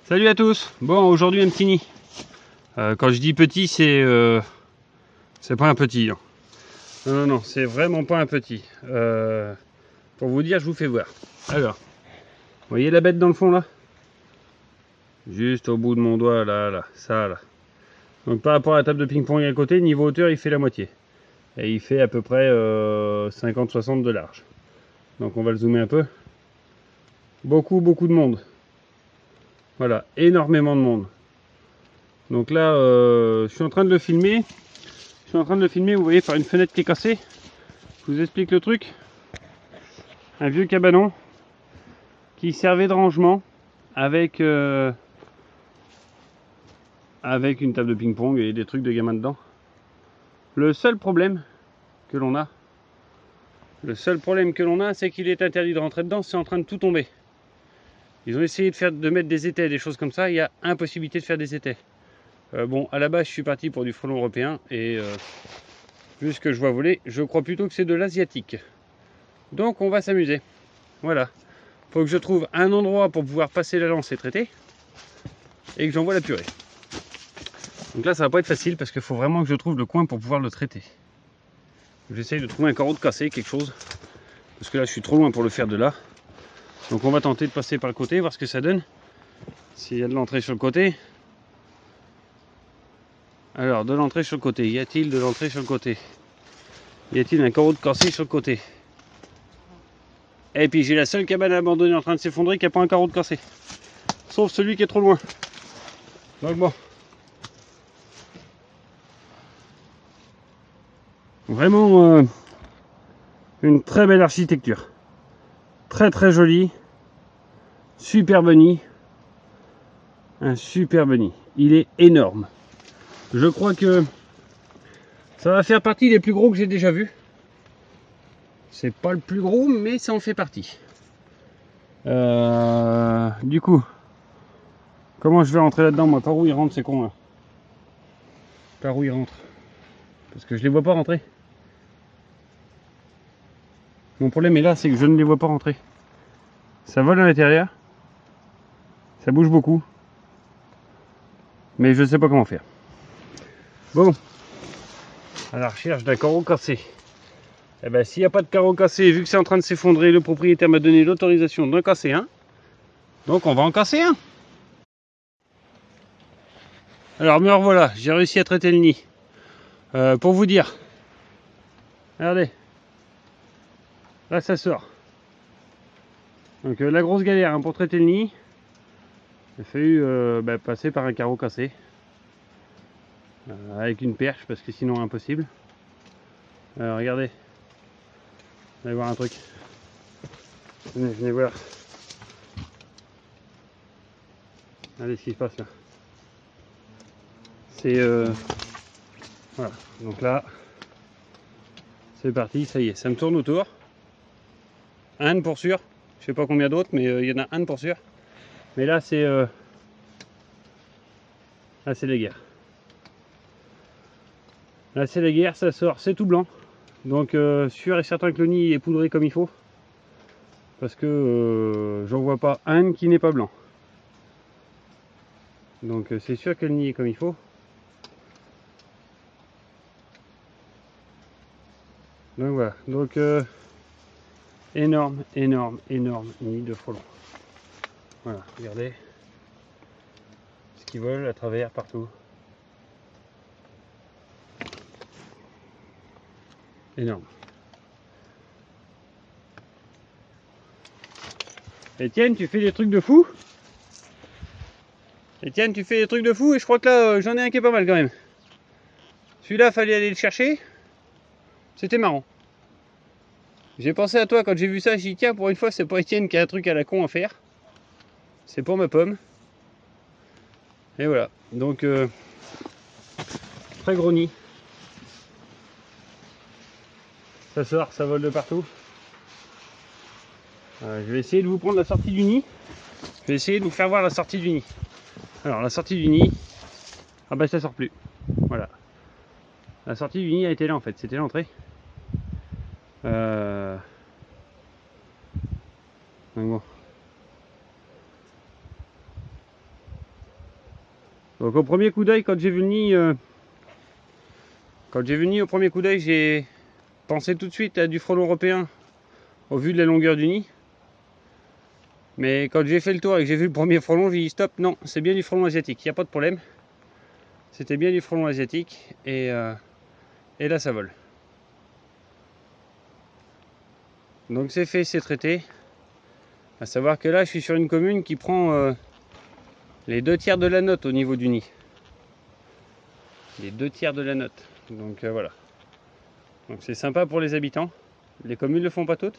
Salut à tous. Bon, aujourd'hui un petit nid. Quand je dis petit, c'est pas un petit. Hein. Non, c'est vraiment pas un petit. Pour vous dire, je vous fais voir. Alors, vous voyez la bête dans le fond là? Juste au bout de mon doigt, là, ça là. Donc par rapport à la table de ping-pong à côté, niveau hauteur, il fait la moitié. Et il fait à peu près 50-60 de large. Donc on va le zoomer un peu. Beaucoup de monde. Voilà, énormément de monde. Donc là, je suis en train de le filmer. Vous voyez, par une fenêtre qui est cassée. Je vous explique le truc. Un vieux cabanon qui servait de rangement avec, avec une table de ping-pong et des trucs de gamins dedans. Le seul problème que l'on a, c'est qu'il est interdit de rentrer dedans, c'est en train de tout tomber. Ils ont essayé de mettre des étais, des choses comme ça, il y a impossibilité de faire des étais. Bon, à la base, je suis parti pour du frelon européen et vu ce que je vois voler, je crois plutôt que c'est de l'asiatique. Donc on va s'amuser. Voilà. Faut que je trouve un endroit pour pouvoir passer la lance et traiter et que j'envoie la purée. Donc là ça va pas être facile parce qu'il faut vraiment que je trouve le coin pour pouvoir le traiter. J'essaye de trouver un carreau de cassé, quelque chose. Parce que là je suis trop loin pour le faire de là. Donc on va tenter de passer par le côté, voir ce que ça donne. S'il y a de l'entrée sur le côté. Alors de l'entrée sur le côté, y a-t-il de l'entrée sur le côté? Y a-t-il un carreau de cassé sur le côté? Et puis j'ai la seule cabane abandonnée en train de s'effondrer qui n'a pas un carreau de cassé. Sauf celui qui est trop loin. Donc bon. Vraiment une très belle architecture. Très jolie. Superbe nid. Un superbe nid. Il est énorme. Je crois que ça va faire partie des plus gros que j'ai déjà vus. C'est pas le plus gros, mais ça en fait partie. Du coup, comment je vais rentrer là-dedans, moi? Par où il rentre, c'est con là? Par où il rentre? Parce que je les vois pas rentrer. Mon problème est là, c'est que je ne les vois pas rentrer. Ça vole à l'intérieur. Ça bouge beaucoup. Mais je sais pas comment faire. Bon. À la recherche d'un carreau cassé. Eh ben, s'il n'y a pas de carreau cassé, vu que c'est en train de s'effondrer, le propriétaire m'a donné l'autorisation d'en casser un. Donc on va en casser un. Alors me revoilà, j'ai réussi à traiter le nid. Pour vous dire, regardez, là ça sort. Donc la grosse galère hein, pour traiter le nid, il a fallu passer par un carreau cassé. Avec une perche parce que sinon impossible. Regardez, allez voir un truc. Venez voir. Regardez ce qui se passe là. C'est voilà, donc là c'est parti, ça y est, ça me tourne autour. Un pour sûr, je sais pas combien d'autres, mais il y en a un pour sûr. Mais là c'est les guerres. Là c'est les guerres, ça sort, c'est tout blanc. Donc sûr et certain que le nid est poudré comme il faut. Parce que j'en vois pas un qui n'est pas blanc. Donc c'est sûr que le nid est comme il faut. Donc voilà, donc énorme nid de frelons. Voilà, regardez ce qu'ils volent à travers partout. Énorme. Etienne, tu fais des trucs de fou? Etienne, tu fais des trucs de fou et je crois que là j'en ai un qui est pas mal quand même. Celui-là, fallait aller le chercher. C'était marrant. J'ai pensé à toi quand j'ai vu ça, j'ai dit tiens, pour une fois, c'est pas Etienne qui a un truc à la con à faire. C'est pour ma pomme. Et voilà. Donc, très gros nid. Ça sort, ça vole de partout. Je vais essayer de vous prendre la sortie du nid. Je vais essayer de vous faire voir la sortie du nid. Alors, la sortie du nid. Ah bah, ça sort plus. Voilà. La sortie du nid a été là en fait, c'était l'entrée. Donc bon. Donc au premier coup d'œil, quand j'ai vu le nid, au premier coup d'œil, j'ai pensé tout de suite à du frelon européen au vu de la longueur du nid. Mais quand j'ai fait le tour et que j'ai vu le premier frelon, j'ai dit stop, non, c'est bien du frelon asiatique, il n'y a pas de problème. C'était bien du frelon asiatique et là ça vole. Donc c'est fait, c'est traité. À savoir que là je suis sur une commune qui prend les 2/3 de la note au niveau du nid. Les 2/3 de la note. Donc voilà. Donc c'est sympa pour les habitants. Les communes ne le font pas toutes.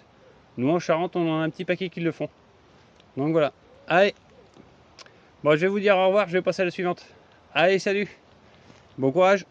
Nous en Charente on en a un petit paquet qui le font. Donc voilà. Allez. Bon je vais vous dire au revoir, je vais passer à la suivante. Allez salut. Bon courage.